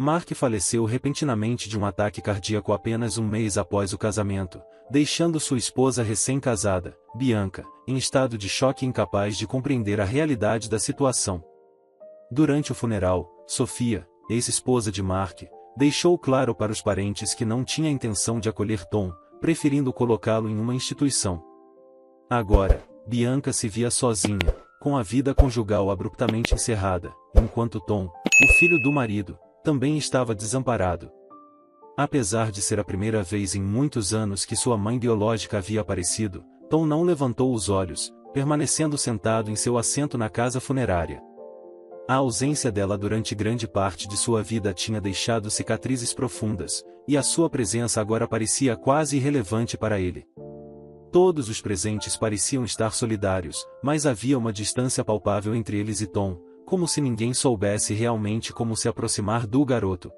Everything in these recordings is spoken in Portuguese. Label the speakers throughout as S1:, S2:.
S1: Mark faleceu repentinamente de um ataque cardíaco apenas um mês após o casamento, deixando sua esposa recém-casada, Bianca, em estado de choque e incapaz de compreender a realidade da situação. Durante o funeral, Sophia, ex-esposa de Mark, deixou claro para os parentes que não tinha intenção de acolher Tom, preferindo colocá-lo em uma instituição. Agora, Bianca se via sozinha, com a vida conjugal abruptamente encerrada, enquanto Tom, o filho do marido, também estava desamparado. Apesar de ser a primeira vez em muitos anos que sua mãe biológica havia aparecido, Tom não levantou os olhos, permanecendo sentado em seu assento na casa funerária. A ausência dela durante grande parte de sua vida tinha deixado cicatrizes profundas, e a sua presença agora parecia quase irrelevante para ele. Todos os presentes pareciam estar solidários, mas havia uma distância palpável entre eles e Tom, como se ninguém soubesse realmente como se aproximar do garoto.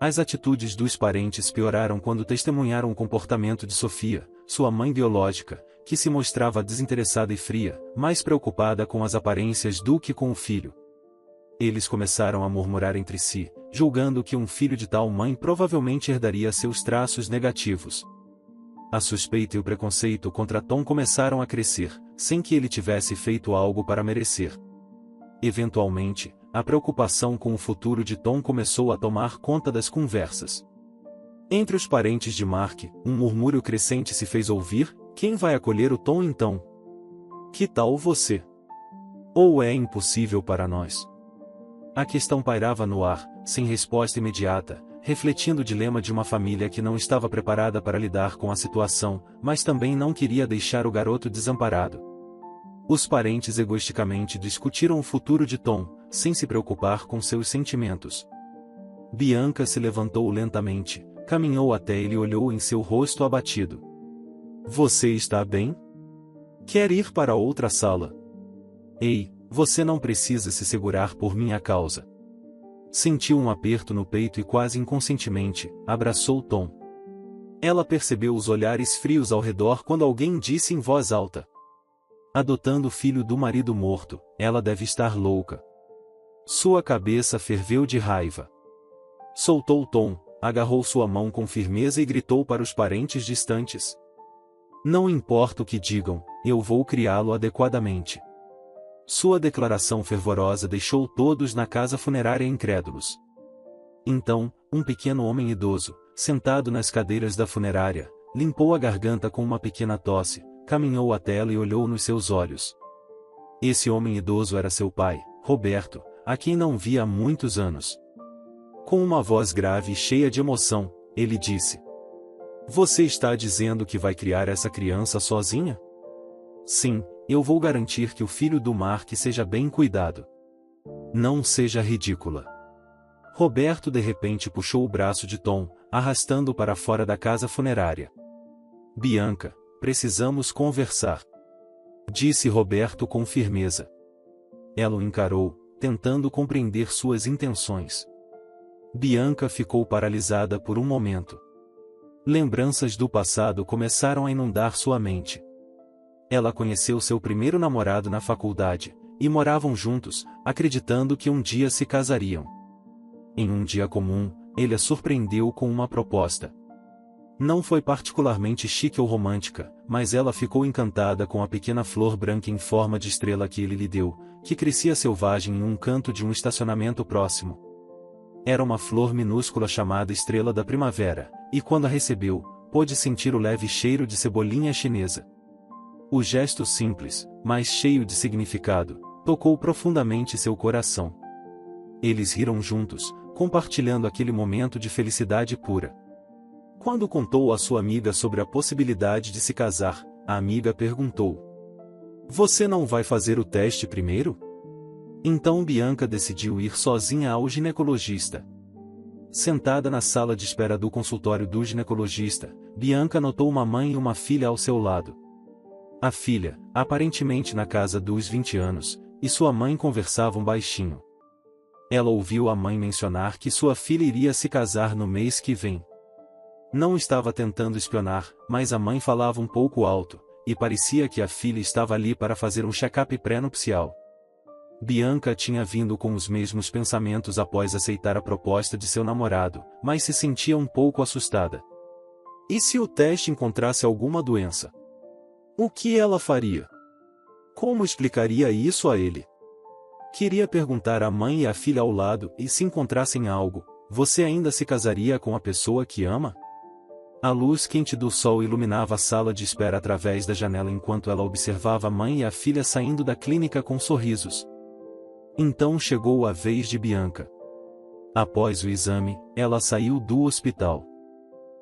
S1: As atitudes dos parentes pioraram quando testemunharam o comportamento de Sophia, sua mãe biológica, que se mostrava desinteressada e fria, mais preocupada com as aparências do que com o filho. Eles começaram a murmurar entre si, julgando que um filho de tal mãe provavelmente herdaria seus traços negativos. A suspeita e o preconceito contra Tom começaram a crescer, sem que ele tivesse feito algo para merecer. Eventualmente, a preocupação com o futuro de Tom começou a tomar conta das conversas. Entre os parentes de Mark, um murmúrio crescente se fez ouvir: quem vai acolher o Tom então? Que tal você? Ou é impossível para nós? A questão pairava no ar, sem resposta imediata, refletindo o dilema de uma família que não estava preparada para lidar com a situação, mas também não queria deixar o garoto desamparado. Os parentes egoisticamente discutiram o futuro de Tom, sem se preocupar com seus sentimentos. Bianca se levantou lentamente, caminhou até ele e olhou em seu rosto abatido. Você está bem? Quer ir para outra sala? Ei, você não precisa se segurar por minha causa. Sentiu um aperto no peito e quase inconscientemente, abraçou Tom. Ela percebeu os olhares frios ao redor quando alguém disse em voz alta: adotando o filho do marido morto, ela deve estar louca. Sua cabeça ferveu de raiva. Soltou Tom, agarrou sua mão com firmeza e gritou para os parentes distantes: não importa o que digam, eu vou criá-lo adequadamente. Sua declaração fervorosa deixou todos na casa funerária incrédulos. Então, um pequeno homem idoso, sentado nas cadeiras da funerária, limpou a garganta com uma pequena tosse, caminhou até ela e olhou nos seus olhos. Esse homem idoso era seu pai, Roberto, a quem não via há muitos anos. Com uma voz grave e cheia de emoção, ele disse: você está dizendo que vai criar essa criança sozinha? Sim, eu vou garantir que o filho do Mark seja bem cuidado. Não seja ridícula. Roberto de repente puxou o braço de Tom, arrastando-o para fora da casa funerária. Bianca, precisamos conversar, disse Roberto com firmeza. Ela o encarou, tentando compreender suas intenções. Bianca ficou paralisada por um momento. Lembranças do passado começaram a inundar sua mente. Ela conheceu seu primeiro namorado na faculdade, e moravam juntos, acreditando que um dia se casariam. Em um dia comum, ele a surpreendeu com uma proposta. Não foi particularmente chique ou romântica, mas ela ficou encantada com a pequena flor branca em forma de estrela que ele lhe deu, que crescia selvagem em um canto de um estacionamento próximo. Era uma flor minúscula chamada Estrela da Primavera, e quando a recebeu, pôde sentir o leve cheiro de cebolinha chinesa. O gesto simples, mas cheio de significado, tocou profundamente seu coração. Eles riram juntos, compartilhando aquele momento de felicidade pura. Quando contou à sua amiga sobre a possibilidade de se casar, a amiga perguntou: você não vai fazer o teste primeiro? Então Bianca decidiu ir sozinha ao ginecologista. Sentada na sala de espera do consultório do ginecologista, Bianca notou uma mãe e uma filha ao seu lado. A filha, aparentemente na casa dos 20 anos, e sua mãe conversavam baixinho. Ela ouviu a mãe mencionar que sua filha iria se casar no mês que vem. Não estava tentando espionar, mas a mãe falava um pouco alto, e parecia que a filha estava ali para fazer um check-up pré-nupcial. Bianca tinha vindo com os mesmos pensamentos após aceitar a proposta de seu namorado, mas se sentia um pouco assustada. E se o teste encontrasse alguma doença? O que ela faria? Como explicaria isso a ele? Queria perguntar à mãe e à filha ao lado, e se encontrassem algo, você ainda se casaria com a pessoa que ama? A luz quente do sol iluminava a sala de espera através da janela enquanto ela observava a mãe e a filha saindo da clínica com sorrisos. Então chegou a vez de Bianca. Após o exame, ela saiu do hospital.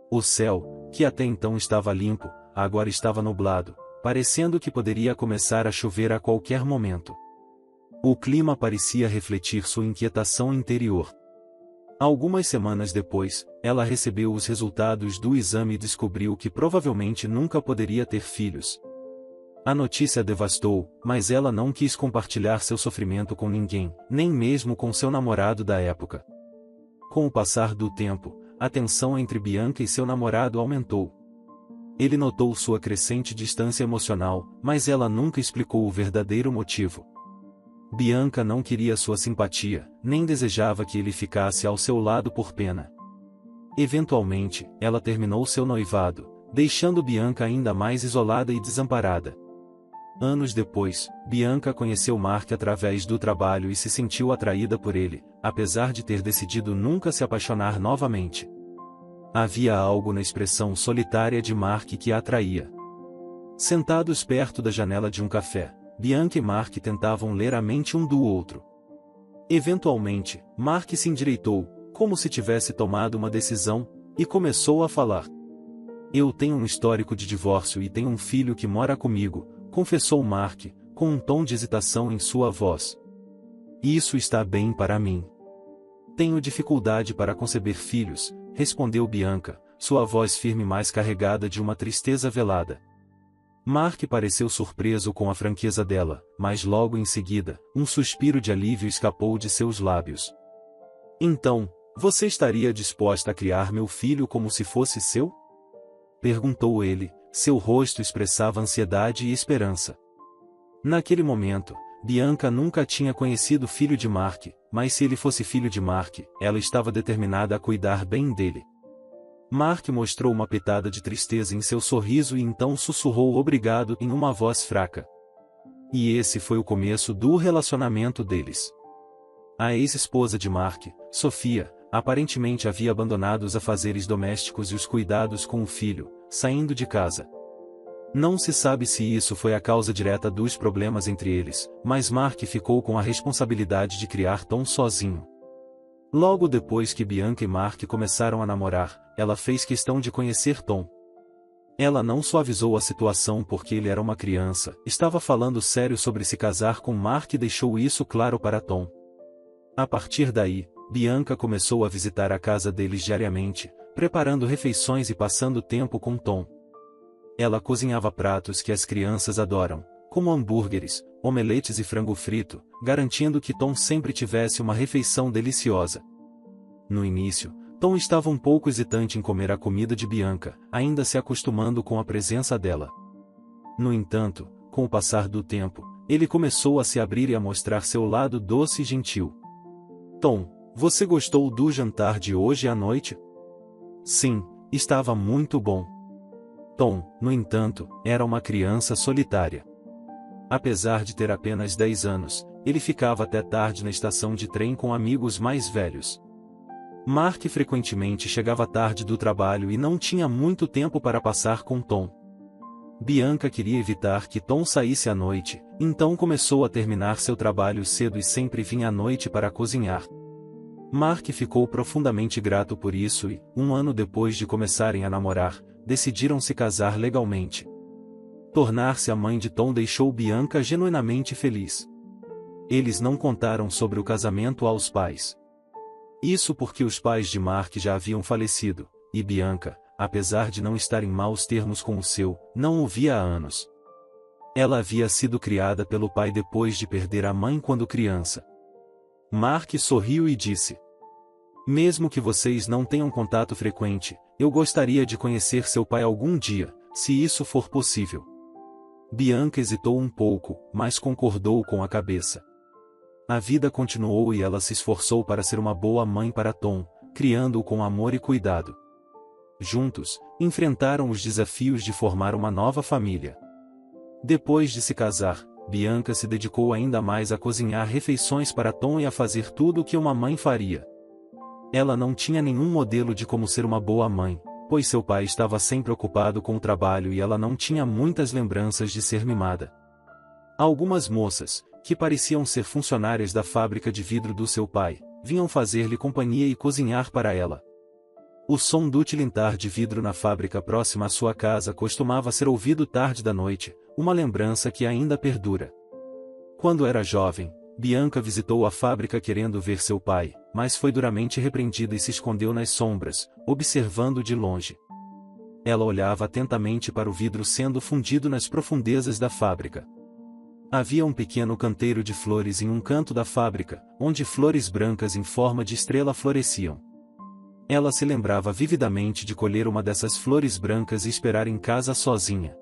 S1: O céu, que até então estava limpo, agora estava nublado, parecendo que poderia começar a chover a qualquer momento. O clima parecia refletir sua inquietação interior. Algumas semanas depois, ela recebeu os resultados do exame e descobriu que provavelmente nunca poderia ter filhos. A notícia a devastou, mas ela não quis compartilhar seu sofrimento com ninguém, nem mesmo com seu namorado da época. Com o passar do tempo, a tensão entre Bianca e seu namorado aumentou. Ele notou sua crescente distância emocional, mas ela nunca explicou o verdadeiro motivo. Bianca não queria sua simpatia, nem desejava que ele ficasse ao seu lado por pena. Eventualmente, ela terminou seu noivado, deixando Bianca ainda mais isolada e desamparada. Anos depois, Bianca conheceu Mark através do trabalho e se sentiu atraída por ele, apesar de ter decidido nunca se apaixonar novamente. Havia algo na expressão solitária de Mark que a atraía. Sentados perto da janela de um café, Bianca e Mark tentavam ler a mente um do outro. Eventualmente, Mark se endireitou, como se tivesse tomado uma decisão, e começou a falar. Eu tenho um histórico de divórcio e tenho um filho que mora comigo, confessou Mark, com um tom de hesitação em sua voz. Isso está bem para mim. Tenho dificuldade para conceber filhos, respondeu Bianca, sua voz firme mais carregada de uma tristeza velada. Mark pareceu surpreso com a franqueza dela, mas logo em seguida, um suspiro de alívio escapou de seus lábios. Então, você estaria disposta a criar meu filho como se fosse seu? Perguntou ele, seu rosto expressava ansiedade e esperança. Naquele momento, Bianca nunca tinha conhecido o filho de Mark, mas se ele fosse filho de Mark, ela estava determinada a cuidar bem dele. Mark mostrou uma pitada de tristeza em seu sorriso e então sussurrou obrigado em uma voz fraca. E esse foi o começo do relacionamento deles. A ex-esposa de Mark, Sofia, aparentemente havia abandonado os afazeres domésticos e os cuidados com o filho, saindo de casa. Não se sabe se isso foi a causa direta dos problemas entre eles, mas Mark ficou com a responsabilidade de criar Tom sozinho. Logo depois que Bianca e Mark começaram a namorar, ela fez questão de conhecer Tom. Ela não suavizou a situação porque ele era uma criança, estava falando sério sobre se casar com Mark e deixou isso claro para Tom. A partir daí, Bianca começou a visitar a casa deles diariamente, preparando refeições e passando tempo com Tom. Ela cozinhava pratos que as crianças adoram, como hambúrgueres, omeletes e frango frito, garantindo que Tom sempre tivesse uma refeição deliciosa. No início, Tom estava um pouco hesitante em comer a comida de Bianca, ainda se acostumando com a presença dela. No entanto, com o passar do tempo, ele começou a se abrir e a mostrar seu lado doce e gentil. Tom, você gostou do jantar de hoje à noite? Sim, estava muito bom. Tom, no entanto, era uma criança solitária. Apesar de ter apenas 10 anos, ele ficava até tarde na estação de trem com amigos mais velhos. Mark frequentemente chegava tarde do trabalho e não tinha muito tempo para passar com Tom. Bianca queria evitar que Tom saísse à noite, então começou a terminar seu trabalho cedo e sempre vinha à noite para cozinhar. Mark ficou profundamente grato por isso e, um ano depois de começarem a namorar, decidiram se casar legalmente. Tornar-se a mãe de Tom deixou Bianca genuinamente feliz. Eles não contaram sobre o casamento aos pais. Isso porque os pais de Mark já haviam falecido, e Bianca, apesar de não estar em maus termos com o seu, não o via há anos. Ela havia sido criada pelo pai depois de perder a mãe quando criança. Mark sorriu e disse: mesmo que vocês não tenham contato frequente, eu gostaria de conhecer seu pai algum dia, se isso for possível. Bianca hesitou um pouco, mas concordou com a cabeça. A vida continuou e ela se esforçou para ser uma boa mãe para Tom, criando-o com amor e cuidado. Juntos, enfrentaram os desafios de formar uma nova família. Depois de se casar, Bianca se dedicou ainda mais a cozinhar refeições para Tom e a fazer tudo o que uma mãe faria. Ela não tinha nenhum modelo de como ser uma boa mãe, pois seu pai estava sempre ocupado com o trabalho e ela não tinha muitas lembranças de ser mimada. Algumas moças, que pareciam ser funcionárias da fábrica de vidro do seu pai, vinham fazer-lhe companhia e cozinhar para ela. O som do tilintar de vidro na fábrica próxima à sua casa costumava ser ouvido tarde da noite, uma lembrança que ainda perdura. Quando era jovem, Bianca visitou a fábrica querendo ver seu pai, mas foi duramente repreendida e se escondeu nas sombras, observando de longe. Ela olhava atentamente para o vidro sendo fundido nas profundezas da fábrica. Havia um pequeno canteiro de flores em um canto da fábrica, onde flores brancas em forma de estrela floresciam. Ela se lembrava vividamente de colher uma dessas flores brancas e esperar em casa sozinha.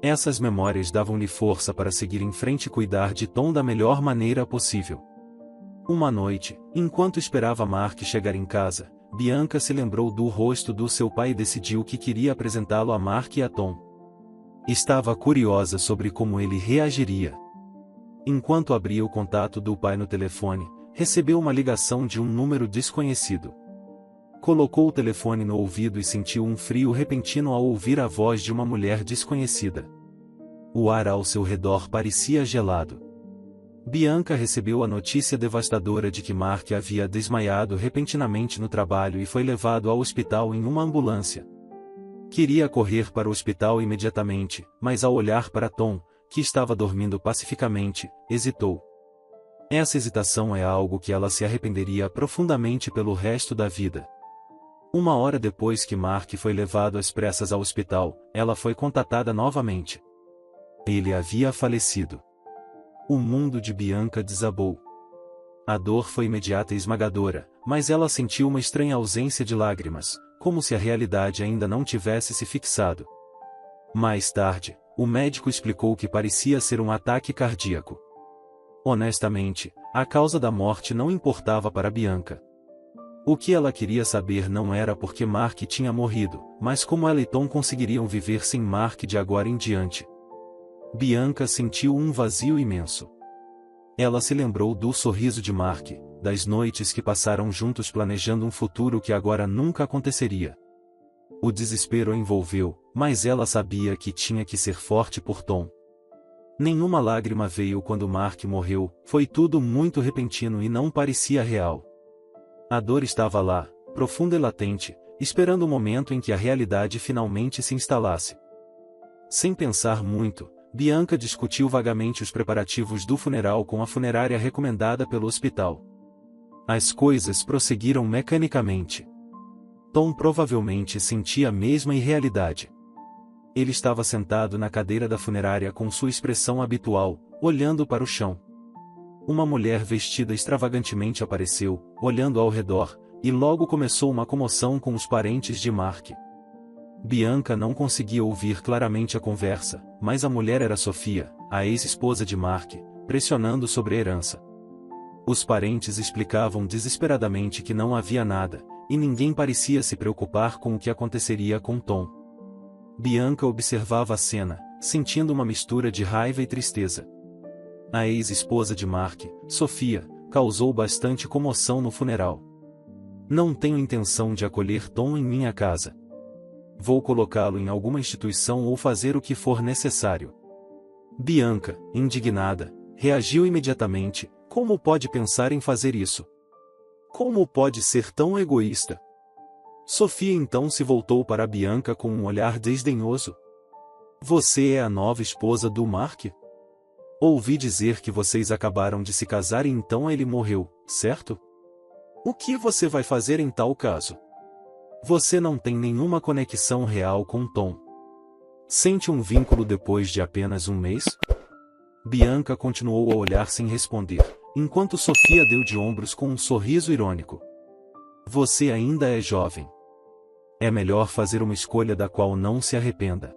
S1: Essas memórias davam-lhe força para seguir em frente e cuidar de Tom da melhor maneira possível. Uma noite, enquanto esperava Mark chegar em casa, Bianca se lembrou do rosto do seu pai e decidiu que queria apresentá-lo a Mark e a Tom. Estava curiosa sobre como ele reagiria. Enquanto abria o contato do pai no telefone, recebeu uma ligação de um número desconhecido. Colocou o telefone no ouvido e sentiu um frio repentino ao ouvir a voz de uma mulher desconhecida. O ar ao seu redor parecia gelado. Bianca recebeu a notícia devastadora de que Mark havia desmaiado repentinamente no trabalho e foi levado ao hospital em uma ambulância. Queria correr para o hospital imediatamente, mas ao olhar para Tom, que estava dormindo pacificamente, hesitou. Essa hesitação é algo que ela se arrependeria profundamente pelo resto da vida. Uma hora depois que Mark foi levado às pressas ao hospital, ela foi contatada novamente. Ele havia falecido. O mundo de Bianca desabou. A dor foi imediata e esmagadora, mas ela sentiu uma estranha ausência de lágrimas, como se a realidade ainda não tivesse se fixado. Mais tarde, o médico explicou que parecia ser um ataque cardíaco. Honestamente, a causa da morte não importava para Bianca. O que ela queria saber não era porque Mark tinha morrido, mas como ela e Tom conseguiriam viver sem Mark de agora em diante. Bianca sentiu um vazio imenso. Ela se lembrou do sorriso de Mark, das noites que passaram juntos planejando um futuro que agora nunca aconteceria. O desespero a envolveu, mas ela sabia que tinha que ser forte por Tom. Nenhuma lágrima veio quando Mark morreu, foi tudo muito repentino e não parecia real. A dor estava lá, profunda e latente, esperando o momento em que a realidade finalmente se instalasse. Sem pensar muito, Bianca discutiu vagamente os preparativos do funeral com a funerária recomendada pelo hospital. As coisas prosseguiram mecanicamente. Tom provavelmente sentia a mesma irrealidade. Ele estava sentado na cadeira da funerária com sua expressão habitual, olhando para o chão. Uma mulher vestida extravagantemente apareceu, olhando ao redor, e logo começou uma comoção com os parentes de Mark. Bianca não conseguia ouvir claramente a conversa, mas a mulher era Sofia, a ex-esposa de Mark, pressionando sobre a herança. Os parentes explicavam desesperadamente que não havia nada, e ninguém parecia se preocupar com o que aconteceria com Tom. Bianca observava a cena, sentindo uma mistura de raiva e tristeza. A ex-esposa de Mark, Sofia, causou bastante comoção no funeral. Não tenho intenção de acolher Tom em minha casa. Vou colocá-lo em alguma instituição ou fazer o que for necessário. Bianca, indignada, reagiu imediatamente. Como pode pensar em fazer isso? Como pode ser tão egoísta? Sofia então se voltou para Bianca com um olhar desdenhoso. Você é a nova esposa do Mark? Ouvi dizer que vocês acabaram de se casar e então ele morreu, certo? O que você vai fazer em tal caso? Você não tem nenhuma conexão real com Tom. Sente um vínculo depois de apenas um mês? Bianca continuou a olhar sem responder, enquanto Sofia deu de ombros com um sorriso irônico. Você ainda é jovem. É melhor fazer uma escolha da qual não se arrependa.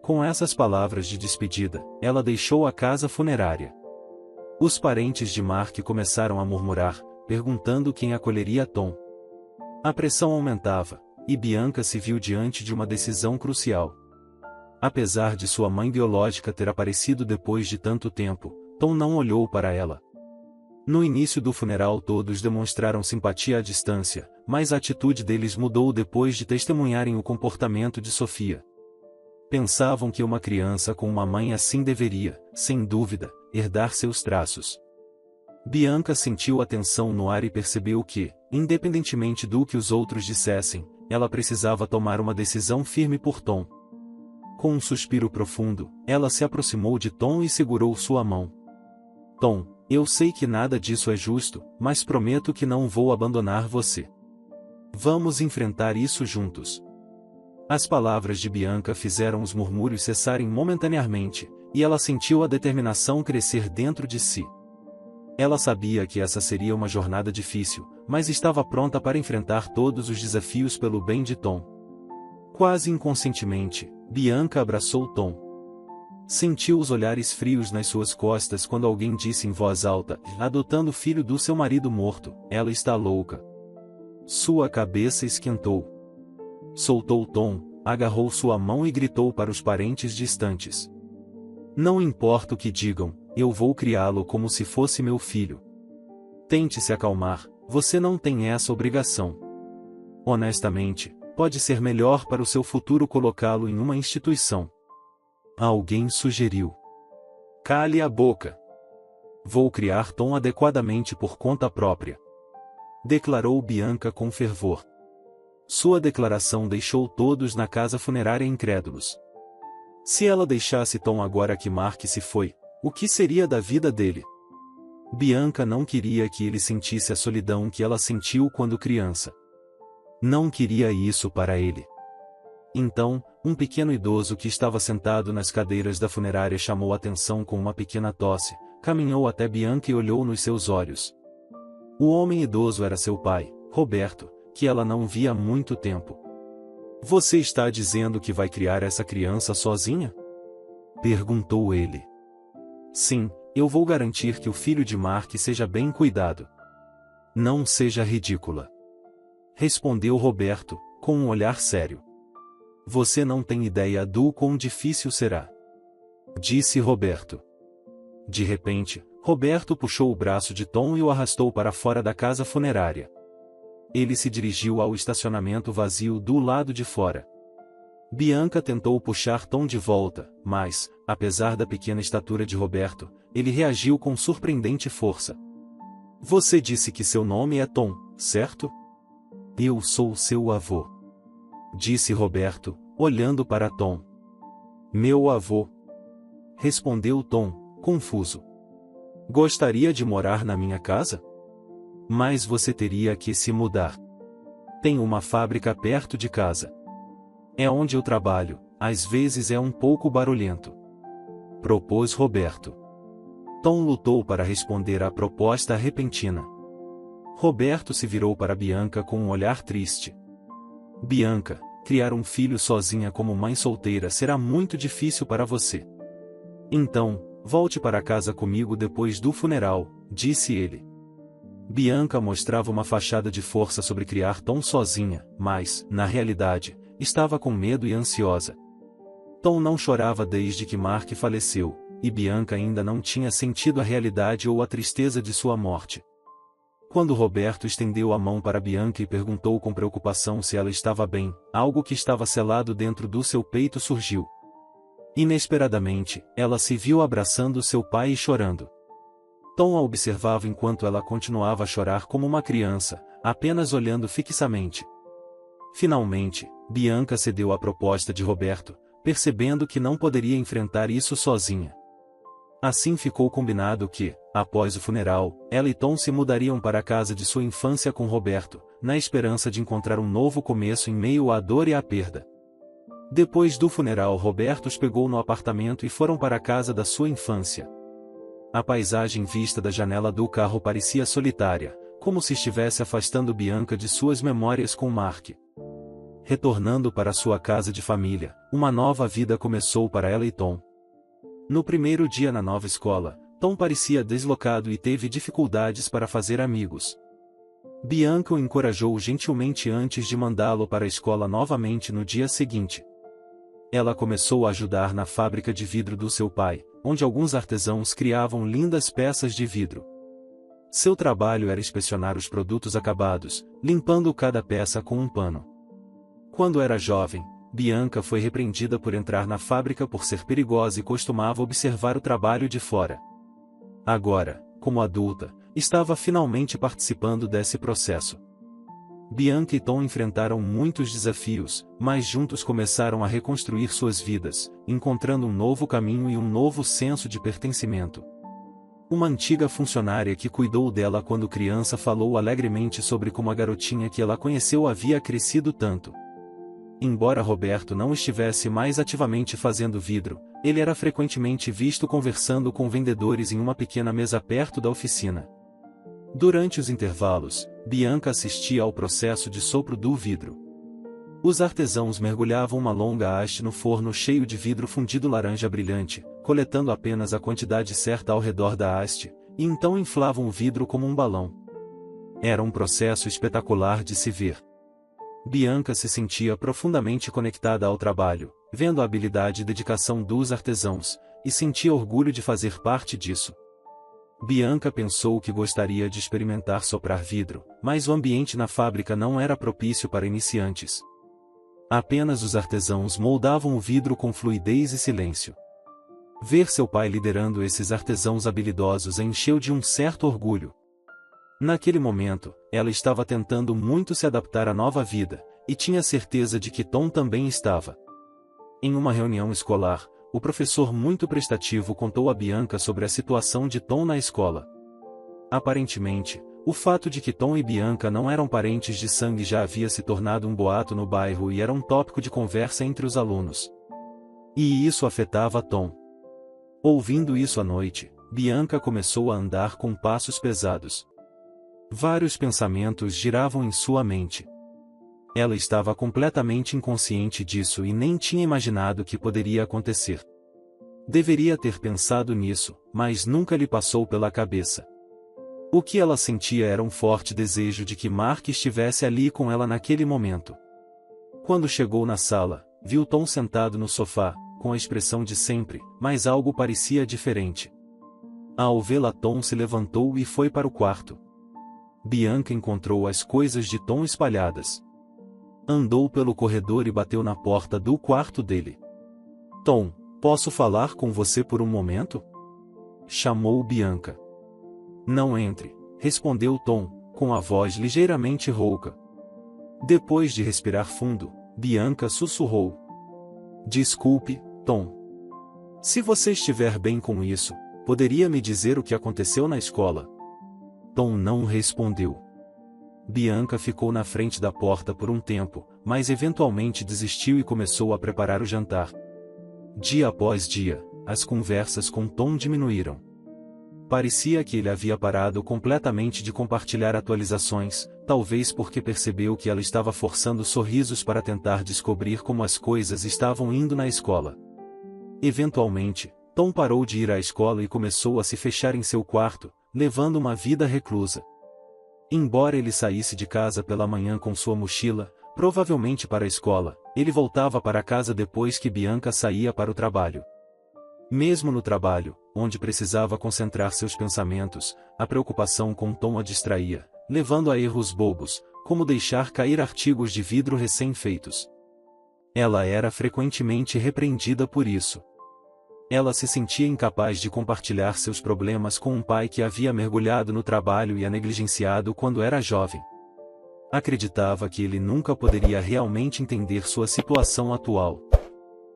S1: Com essas palavras de despedida, ela deixou a casa funerária. Os parentes de Mark começaram a murmurar, perguntando quem acolheria Tom. A pressão aumentava, e Bianca se viu diante de uma decisão crucial. Apesar de sua mãe biológica ter aparecido depois de tanto tempo, Tom não olhou para ela. No início do funeral todos demonstraram simpatia à distância, mas a atitude deles mudou depois de testemunharem o comportamento de Sofia. Pensavam que uma criança com uma mãe assim deveria, sem dúvida, herdar seus traços. Bianca sentiu a tensão no ar e percebeu que, independentemente do que os outros dissessem, ela precisava tomar uma decisão firme por Tom. Com um suspiro profundo, ela se aproximou de Tom e segurou sua mão. Tom, eu sei que nada disso é justo, mas prometo que não vou abandonar você. Vamos enfrentar isso juntos. As palavras de Bianca fizeram os murmúrios cessarem momentaneamente, e ela sentiu a determinação crescer dentro de si. Ela sabia que essa seria uma jornada difícil, mas estava pronta para enfrentar todos os desafios pelo bem de Tom. Quase inconscientemente, Bianca abraçou Tom. Sentiu os olhares frios nas suas costas quando alguém disse em voz alta, adotando o filho do seu marido morto, ela está louca. Sua cabeça esquentou. Soltou Tom, agarrou sua mão e gritou para os parentes distantes. Não importa o que digam, eu vou criá-lo como se fosse meu filho. Tente se acalmar, você não tem essa obrigação. Honestamente, pode ser melhor para o seu futuro colocá-lo em uma instituição. Alguém sugeriu. Cale a boca. Vou criar Tom adequadamente por conta própria. Declarou Bianca com fervor. Sua declaração deixou todos na casa funerária incrédulos. Se ela deixasse Tom agora que Mark se foi, o que seria da vida dele? Bianca não queria que ele sentisse a solidão que ela sentiu quando criança. Não queria isso para ele. Então, um pequeno idoso que estava sentado nas cadeiras da funerária chamou a atenção com uma pequena tosse, caminhou até Bianca e olhou nos seus olhos. O homem idoso era seu pai, Roberto, que ela não via há muito tempo. Você está dizendo que vai criar essa criança sozinha? Perguntou ele. Sim, eu vou garantir que o filho de Mark seja bem cuidado. Não seja ridícula. Respondeu Roberto, com um olhar sério. Você não tem ideia do quão difícil será. Disse Roberto. De repente, Roberto puxou o braço de Tom e o arrastou para fora da casa funerária. Ele se dirigiu ao estacionamento vazio do lado de fora. Bianca tentou puxar Tom de volta, mas, apesar da pequena estatura de Roberto, ele reagiu com surpreendente força. Você disse que seu nome é Tom, certo? Eu sou seu avô. Disse Roberto, olhando para Tom. Meu avô. Respondeu Tom, confuso. Gostaria de morar na minha casa? Mas você teria que se mudar. Tem uma fábrica perto de casa. É onde eu trabalho, às vezes é um pouco barulhento. Propôs Roberto. Tom lutou para responder à proposta repentina. Roberto se virou para Bianca com um olhar triste. Bianca, criar um filho sozinha como mãe solteira será muito difícil para você. Então, volte para casa comigo depois do funeral, disse ele. Bianca mostrava uma fachada de força sobre criar Tom sozinha, mas, na realidade, estava com medo e ansiosa. Tom não chorava desde que Mark faleceu, e Bianca ainda não tinha sentido a realidade ou a tristeza de sua morte. Quando Roberto estendeu a mão para Bianca e perguntou com preocupação se ela estava bem, algo que estava selado dentro do seu peito surgiu. Inesperadamente, ela se viu abraçando seu pai e chorando. Tom a observava enquanto ela continuava a chorar como uma criança, apenas olhando fixamente. Finalmente, Bianca cedeu à proposta de Roberto, percebendo que não poderia enfrentar isso sozinha. Assim ficou combinado que, após o funeral, ela e Tom se mudariam para a casa de sua infância com Roberto, na esperança de encontrar um novo começo em meio à dor e à perda. Depois do funeral, Roberto os pegou no apartamento e foram para a casa da sua infância. A paisagem vista da janela do carro parecia solitária, como se estivesse afastando Bianca de suas memórias com Mark. Retornando para sua casa de família, uma nova vida começou para ela e Tom. No primeiro dia na nova escola, Tom parecia deslocado e teve dificuldades para fazer amigos. Bianca o encorajou gentilmente antes de mandá-lo para a escola novamente no dia seguinte. Ela começou a ajudar na fábrica de vidro do seu pai, onde alguns artesãos criavam lindas peças de vidro. Seu trabalho era inspecionar os produtos acabados, limpando cada peça com um pano. Quando era jovem, Bianca foi repreendida por entrar na fábrica por ser perigosa e costumava observar o trabalho de fora. Agora, como adulta, estava finalmente participando desse processo. Bianca e Tom enfrentaram muitos desafios, mas juntos começaram a reconstruir suas vidas, encontrando um novo caminho e um novo senso de pertencimento. Uma antiga funcionária que cuidou dela quando criança falou alegremente sobre como a garotinha que ela conheceu havia crescido tanto. Embora Roberto não estivesse mais ativamente fazendo vidro, ele era frequentemente visto conversando com vendedores em uma pequena mesa perto da oficina. Durante os intervalos, Bianca assistia ao processo de sopro do vidro. Os artesãos mergulhavam uma longa haste no forno cheio de vidro fundido laranja brilhante, coletando apenas a quantidade certa ao redor da haste, e então inflavam o vidro como um balão. Era um processo espetacular de se ver. Bianca se sentia profundamente conectada ao trabalho, vendo a habilidade e dedicação dos artesãos, e sentia orgulho de fazer parte disso. Bianca pensou que gostaria de experimentar soprar vidro, mas o ambiente na fábrica não era propício para iniciantes. Apenas os artesãos moldavam o vidro com fluidez e silêncio. Ver seu pai liderando esses artesãos habilidosos a encheu de um certo orgulho. Naquele momento, ela estava tentando muito se adaptar à nova vida, e tinha certeza de que Tom também estava. Em uma reunião escolar, o professor muito prestativo contou a Bianca sobre a situação de Tom na escola. Aparentemente, o fato de que Tom e Bianca não eram parentes de sangue já havia se tornado um boato no bairro e era um tópico de conversa entre os alunos. E isso afetava Tom. Ouvindo isso à noite, Bianca começou a andar com passos pesados. Vários pensamentos giravam em sua mente. Ela estava completamente inconsciente disso e nem tinha imaginado que poderia acontecer. Deveria ter pensado nisso, mas nunca lhe passou pela cabeça. O que ela sentia era um forte desejo de que Mark estivesse ali com ela naquele momento. Quando chegou na sala, viu Tom sentado no sofá, com a expressão de sempre, mas algo parecia diferente. Ao vê-la, Tom se levantou e foi para o quarto. Bianca encontrou as coisas de Tom espalhadas. Andou pelo corredor e bateu na porta do quarto dele. Tom, posso falar com você por um momento? Chamou Bianca. Não entre, respondeu Tom, com a voz ligeiramente rouca. Depois de respirar fundo, Bianca sussurrou. Desculpe, Tom. Se você estiver bem com isso, poderia me dizer o que aconteceu na escola? Tom não respondeu. Bianca ficou na frente da porta por um tempo, mas eventualmente desistiu e começou a preparar o jantar. Dia após dia, as conversas com Tom diminuíram. Parecia que ele havia parado completamente de compartilhar atualizações, talvez porque percebeu que ela estava forçando sorrisos para tentar descobrir como as coisas estavam indo na escola. Eventualmente, Tom parou de ir à escola e começou a se fechar em seu quarto, levando uma vida reclusa. Embora ele saísse de casa pela manhã com sua mochila, provavelmente para a escola, ele voltava para casa depois que Bianca saía para o trabalho. Mesmo no trabalho, onde precisava concentrar seus pensamentos, a preocupação com Tom a distraía, levando a erros bobos, como deixar cair artigos de vidro recém-feitos. Ela era frequentemente repreendida por isso. Ela se sentia incapaz de compartilhar seus problemas com um pai que havia mergulhado no trabalho e a negligenciado quando era jovem. Acreditava que ele nunca poderia realmente entender sua situação atual.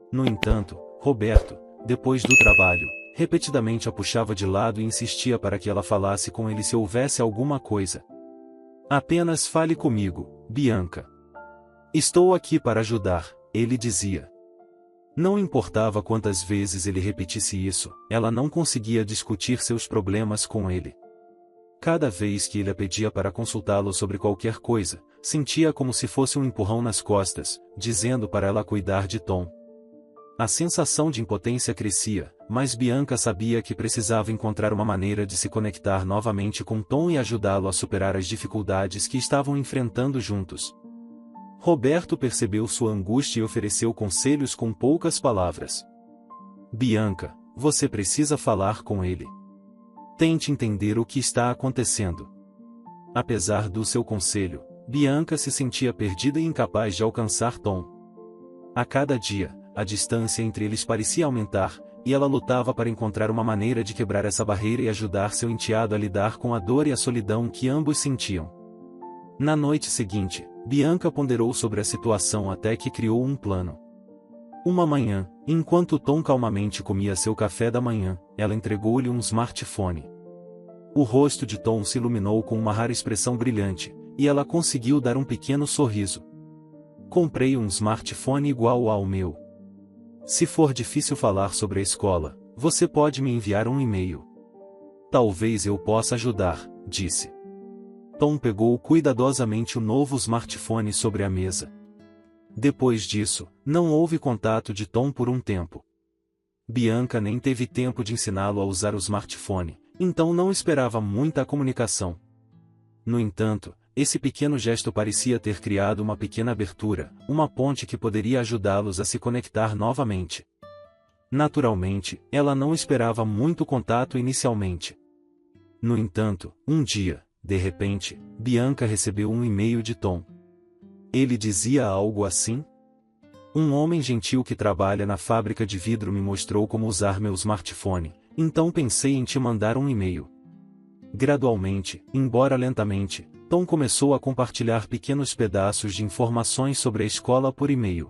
S1: No entanto, Roberto, depois do trabalho, repetidamente a puxava de lado e insistia para que ela falasse com ele se houvesse alguma coisa. Apenas fale comigo, Bianca. Estou aqui para ajudar, ele dizia. Não importava quantas vezes ele repetisse isso, ela não conseguia discutir seus problemas com ele. Cada vez que ele a pedia para consultá-lo sobre qualquer coisa, sentia como se fosse um empurrão nas costas, dizendo para ela cuidar de Tom. A sensação de impotência crescia, mas Bianca sabia que precisava encontrar uma maneira de se conectar novamente com Tom e ajudá-lo a superar as dificuldades que estavam enfrentando juntos. Roberto percebeu sua angústia e ofereceu conselhos com poucas palavras. Bianca, você precisa falar com ele. Tente entender o que está acontecendo. Apesar do seu conselho, Bianca se sentia perdida e incapaz de alcançar Tom. A cada dia, a distância entre eles parecia aumentar, e ela lutava para encontrar uma maneira de quebrar essa barreira e ajudar seu enteado a lidar com a dor e a solidão que ambos sentiam. Na noite seguinte, Bianca ponderou sobre a situação até que criou um plano. Uma manhã, enquanto Tom calmamente comia seu café da manhã, ela entregou-lhe um smartphone. O rosto de Tom se iluminou com uma rara expressão brilhante, e ela conseguiu dar um pequeno sorriso. Comprei um smartphone igual ao meu. Se for difícil falar sobre a escola, você pode me enviar um e-mail. Talvez eu possa ajudar, disse. Tom pegou cuidadosamente o novo smartphone sobre a mesa. Depois disso, não houve contato de Tom por um tempo. Bianca nem teve tempo de ensiná-lo a usar o smartphone, então não esperava muita comunicação. No entanto, esse pequeno gesto parecia ter criado uma pequena abertura, uma ponte que poderia ajudá-los a se conectar novamente. Naturalmente, ela não esperava muito contato inicialmente. No entanto, um dia, de repente, Bianca recebeu um e-mail de Tom. Ele dizia algo assim: um homem gentil que trabalha na fábrica de vidro me mostrou como usar meu smartphone, então pensei em te mandar um e-mail. Gradualmente, embora lentamente, Tom começou a compartilhar pequenos pedaços de informações sobre a escola por e-mail.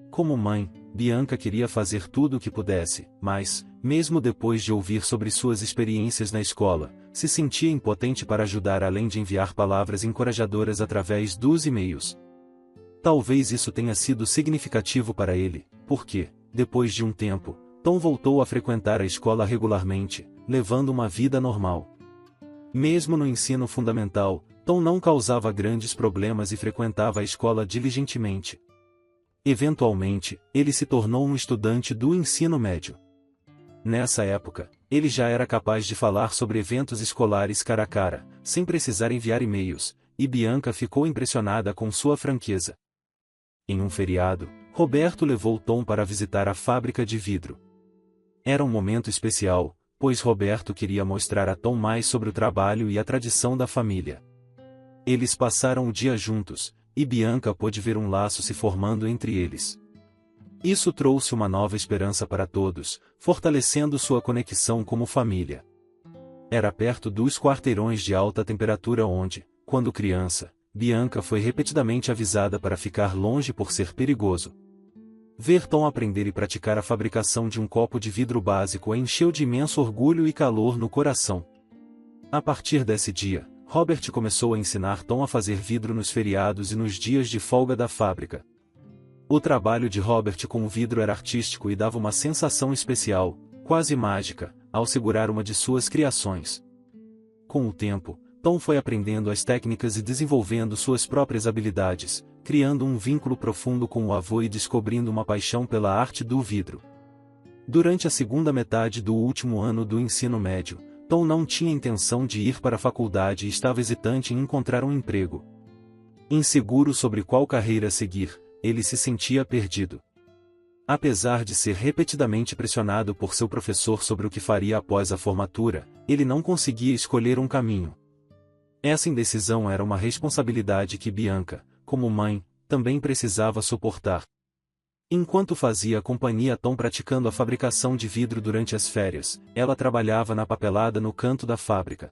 S1: Como mãe, Bianca queria fazer tudo o que pudesse, mas, mesmo depois de ouvir sobre suas experiências na escola, se sentia impotente para ajudar além de enviar palavras encorajadoras através dos e-mails. Talvez isso tenha sido significativo para ele, porque, depois de um tempo, Tom voltou a frequentar a escola regularmente, levando uma vida normal. Mesmo no ensino fundamental, Tom não causava grandes problemas e frequentava a escola diligentemente. Eventualmente, ele se tornou um estudante do ensino médio. Nessa época, ele já era capaz de falar sobre eventos escolares cara a cara, sem precisar enviar e-mails, e Bianca ficou impressionada com sua franqueza. Em um feriado, Roberto levou Tom para visitar a fábrica de vidro. Era um momento especial, pois Roberto queria mostrar a Tom mais sobre o trabalho e a tradição da família. Eles passaram o dia juntos, e Bianca pôde ver um laço se formando entre eles. Isso trouxe uma nova esperança para todos, fortalecendo sua conexão como família. Era perto dos quarteirões de alta temperatura onde, quando criança, Bianca foi repetidamente avisada para ficar longe por ser perigoso. Ver Tom aprender e praticar a fabricação de um copo de vidro básico a encheu de imenso orgulho e calor no coração. A partir desse dia, Robert começou a ensinar Tom a fazer vidro nos feriados e nos dias de folga da fábrica. O trabalho de Robert com o vidro era artístico e dava uma sensação especial, quase mágica, ao segurar uma de suas criações. Com o tempo, Tom foi aprendendo as técnicas e desenvolvendo suas próprias habilidades, criando um vínculo profundo com o avô e descobrindo uma paixão pela arte do vidro. Durante a segunda metade do último ano do ensino médio, Tom não tinha intenção de ir para a faculdade e estava hesitante em encontrar um emprego. Inseguro sobre qual carreira seguir, ele se sentia perdido. Apesar de ser repetidamente pressionado por seu professor sobre o que faria após a formatura, ele não conseguia escolher um caminho. Essa indecisão era uma responsabilidade que Bianca, como mãe, também precisava suportar. Enquanto fazia companhia a Tom praticando a fabricação de vidro durante as férias, ela trabalhava na papelada no canto da fábrica.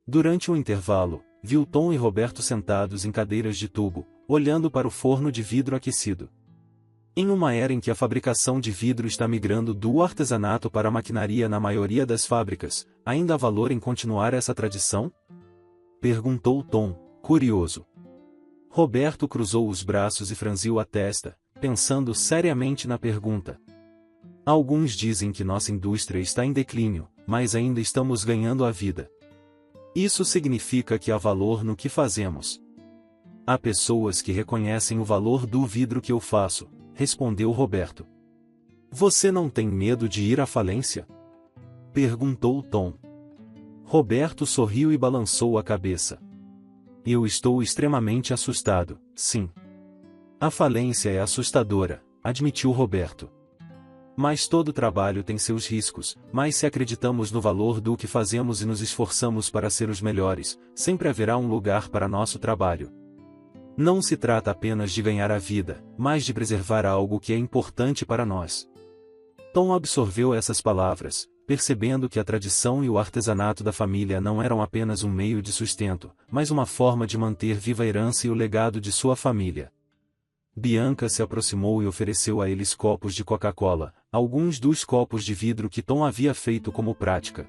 S1: Durante um intervalo, viu Tom e Roberto sentados em cadeiras de tubo, olhando para o forno de vidro aquecido. Em uma era em que a fabricação de vidro está migrando do artesanato para a maquinaria na maioria das fábricas, ainda há valor em continuar essa tradição? Perguntou Tom, curioso. Roberto cruzou os braços e franziu a testa, pensando seriamente na pergunta. Alguns dizem que nossa indústria está em declínio, mas ainda estamos ganhando a vida. Isso significa que há valor no que fazemos. Há pessoas que reconhecem o valor do vidro que eu faço, respondeu Roberto. Você não tem medo de ir à falência? Perguntou Tom. Roberto sorriu e balançou a cabeça. Eu estou extremamente assustado, sim. A falência é assustadora, admitiu Roberto. Mas todo trabalho tem seus riscos, mas se acreditamos no valor do que fazemos e nos esforçamos para ser os melhores, sempre haverá um lugar para nosso trabalho. Não se trata apenas de ganhar a vida, mas de preservar algo que é importante para nós. Tom absorveu essas palavras, percebendo que a tradição e o artesanato da família não eram apenas um meio de sustento, mas uma forma de manter viva a herança e o legado de sua família. Bianca se aproximou e ofereceu a eles copos de Coca-Cola, alguns dos copos de vidro que Tom havia feito como prática.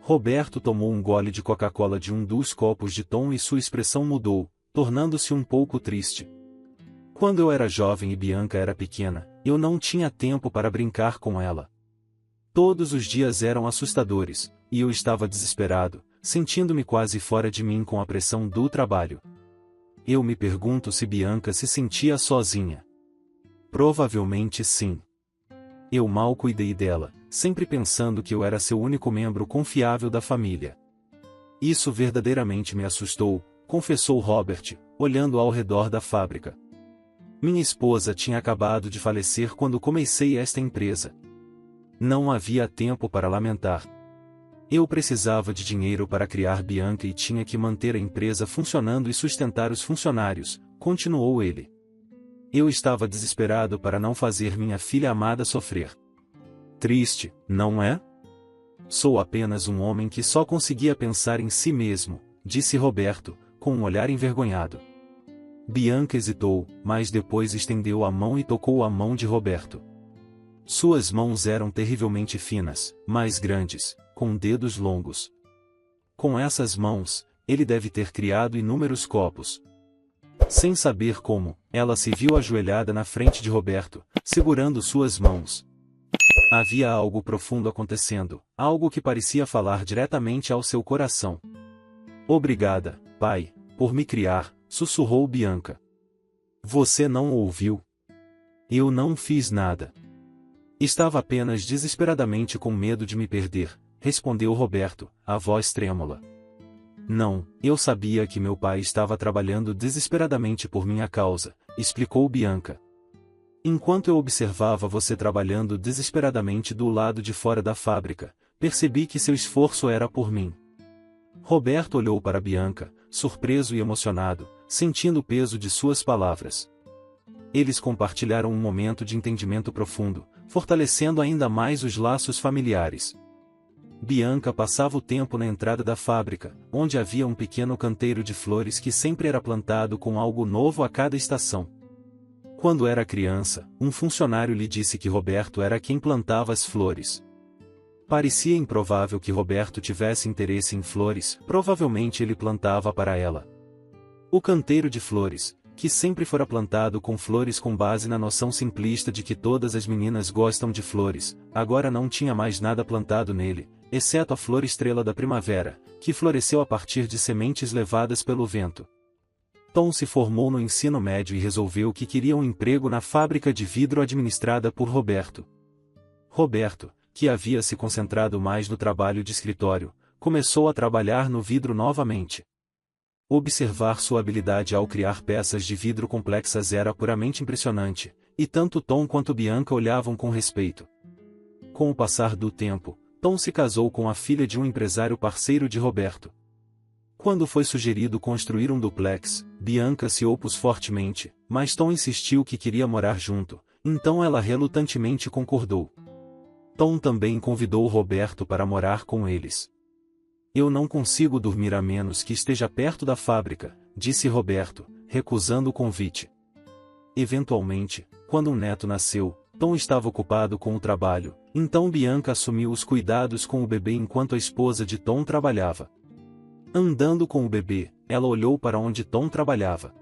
S1: Roberto tomou um gole de Coca-Cola de um dos copos de Tom e sua expressão mudou, tornando-se um pouco triste. Quando eu era jovem e Bianca era pequena, eu não tinha tempo para brincar com ela. Todos os dias eram assustadores, e eu estava desesperado, sentindo-me quase fora de mim com a pressão do trabalho. Eu me pergunto se Bianca se sentia sozinha. Provavelmente sim. Eu mal cuidei dela, sempre pensando que eu era seu único membro confiável da família. Isso verdadeiramente me assustou, confessou Robert, olhando ao redor da fábrica. Minha esposa tinha acabado de falecer quando comecei esta empresa. Não havia tempo para lamentar. Eu precisava de dinheiro para criar Bianca e tinha que manter a empresa funcionando e sustentar os funcionários, continuou ele. Eu estava desesperado para não fazer minha filha amada sofrer. Triste, não é? Sou apenas um homem que só conseguia pensar em si mesmo, disse Roberto, com um olhar envergonhado. Bianca hesitou, mas depois estendeu a mão e tocou a mão de Roberto. Suas mãos eram terrivelmente finas, mas grandes, com dedos longos. Com essas mãos, ele deve ter criado inúmeros copos. Sem saber como, ela se viu ajoelhada na frente de Roberto, segurando suas mãos. Havia algo profundo acontecendo, algo que parecia falar diretamente ao seu coração. Obrigada, pai, por me criar, sussurrou Bianca. Você não ouviu? Eu não fiz nada. Estava apenas desesperadamente com medo de me perder, respondeu Roberto, a voz trêmula. Não, eu sabia que meu pai estava trabalhando desesperadamente por minha causa, explicou Bianca. Enquanto eu observava você trabalhando desesperadamente do lado de fora da fábrica, percebi que seu esforço era por mim. Roberto olhou para Bianca, surpreso e emocionado, sentindo o peso de suas palavras. Eles compartilharam um momento de entendimento profundo, fortalecendo ainda mais os laços familiares. Bianca passava o tempo na entrada da fábrica, onde havia um pequeno canteiro de flores que sempre era plantado com algo novo a cada estação. Quando era criança, um funcionário lhe disse que Roberto era quem plantava as flores. Parecia improvável que Roberto tivesse interesse em flores, provavelmente ele plantava para ela. O canteiro de flores, que sempre fora plantado com flores com base na noção simplista de que todas as meninas gostam de flores, agora não tinha mais nada plantado nele, exceto a flor estrela da primavera, que floresceu a partir de sementes levadas pelo vento. Tom se formou no ensino médio e resolveu que queria um emprego na fábrica de vidro administrada por Roberto. Roberto, que havia se concentrado mais no trabalho de escritório, começou a trabalhar no vidro novamente. Observar sua habilidade ao criar peças de vidro complexas era puramente impressionante, e tanto Tom quanto Bianca olhavam com respeito. Com o passar do tempo, Tom se casou com a filha de um empresário parceiro de Roberto. Quando foi sugerido construir um duplex, Bianca se opôs fortemente, mas Tom insistiu que queria morar junto, então ela relutantemente concordou. Tom também convidou Roberto para morar com eles. Eu não consigo dormir a menos que esteja perto da fábrica, disse Roberto, recusando o convite. Eventualmente, quando um neto nasceu, Tom estava ocupado com o trabalho, então Bianca assumiu os cuidados com o bebê enquanto a esposa de Tom trabalhava. Andando com o bebê, ela olhou para onde Tom trabalhava.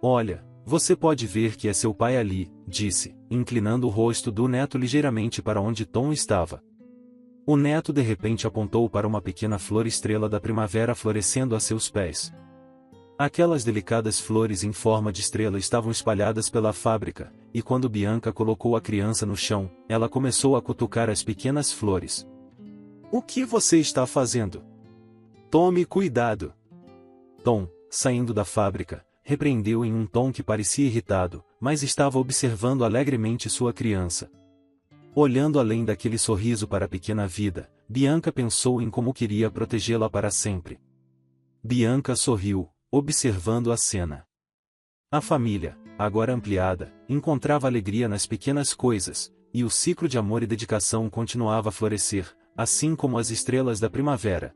S1: Olha, você pode ver que é seu pai ali, disse, inclinando o rosto do neto ligeiramente para onde Tom estava. O neto de repente apontou para uma pequena flor estrela da primavera florescendo a seus pés. Aquelas delicadas flores em forma de estrela estavam espalhadas pela fábrica, e quando Bianca colocou a criança no chão, ela começou a cutucar as pequenas flores. O que você está fazendo? Tome cuidado! Tom, saindo da fábrica, repreendeu em um tom que parecia irritado, mas estava observando alegremente sua criança. Olhando além daquele sorriso para a pequena vida, Bianca pensou em como queria protegê-la para sempre. Bianca sorriu, observando a cena. A família, agora ampliada, encontrava alegria nas pequenas coisas, e o ciclo de amor e dedicação continuava a florescer, assim como as estrelas da primavera,